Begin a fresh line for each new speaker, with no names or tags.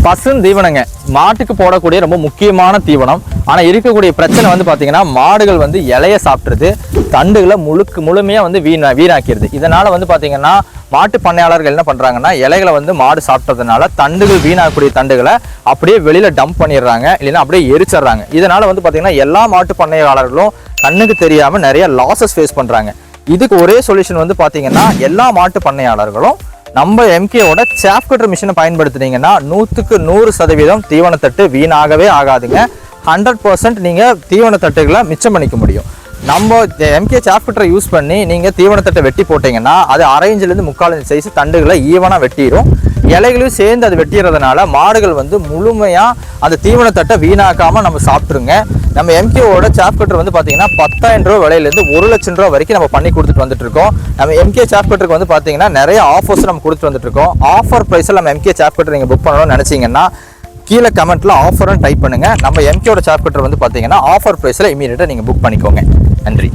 பசும் தீவனங்க மாட்டுக்கு போடக்கூடிய ரொம்ப முக்கியமான தீவனம். ஆனால் இருக்கக்கூடிய பிரச்சனை வந்து பார்த்தீங்கன்னா மாடுகள் வந்து இலைய சாப்பிட்றது, தண்டுகளை முழுமையாக வந்து வீணாக்கிடுது. இதனால் வந்து பார்த்தீங்கன்னா மாட்டு பண்ணையாளர்கள் என்ன பண்ணுறாங்கன்னா இலைகளை வந்து மாடு சாப்பிட்றதுனால தண்டுகள் வீணாகக்கூடிய தண்டுகளை அப்படியே வெளியில் டம்ப் பண்ணிடுறாங்க, இல்லைன்னா அப்படியே எரிச்சிடுறாங்க. இதனால் வந்து பார்த்தீங்கன்னா எல்லா மாட்டு பண்ணையாளர்களும் கண்ணுக்கு தெரியாமல் நிறைய லாஸஸ் ஃபேஸ் பண்ணுறாங்க. இதுக்கு ஒரே சொல்யூஷன் வந்து பார்த்தீங்கன்னா எல்லா மாட்டு பண்ணையாளர்களும் நம்ம எம்கேவோட சாப் கட்டர் மிஷினை பயன்படுத்துனீங்கன்னா 100க்கு 100% தீவனத்தட்டு வீணாகவே ஆகாதுங்க. 100% நீங்கள் தீவனத்தட்டுகளை மிச்சம் பண்ணிக்க முடியும். நம்ம எம்கே சாப் கட்டரை யூஸ் பண்ணி நீங்கள் தீவனத்தட்டை வெட்டி போட்டிங்கன்னா அது 1/2 இன்ச்சிலேருந்து 3/4 இன்ச் சைஸ் தண்டுகளை ஈவனாக வெட்டிடும். இலைகளையும் சேர்ந்து அது வெட்டிடுறதுனால மாடுகள் வந்து முழுமையாக அந்த தீவனத்தட்டை வீணாக்காமல் நம்ம சாப்பிட்ருங்க. நம்ம எம்கேவோட சாப் கட்டர் வந்து பார்த்தீங்கன்னா 10,000 ரூபா விலையிலேருந்து 1 லட்சம் ரூபா வரைக்கும் நம்ம பண்ணி கொடுத்துட்டு வந்துட்டு இருக்கோம். நம்ம எம்கே சாப் கட்டருக்கு வந்து பார்த்தீங்கன்னா நிறைய ஆஃபர்ஸ் நம்ம கொடுத்துட்டு வந்துட்டு இருக்கோம். ஆஃபர் ப்ரைஸில் நம்ம எம்கே சாப் கட்டர் நீங்கள் புக் பண்ணணும்னு நினச்சிங்கன்னா கீழே கமெண்ட்டில் ஆஃபர்னு டைப் பண்ணுங்கள். நம்ம எம்கேவோட சாப் கட்டர் வந்து பார்த்தீங்கன்னா ஆஃபர் ப்ரைஸில் இமீடியட்டாக நீங்கள் புக் பண்ணிக்கோங்க. நன்றி.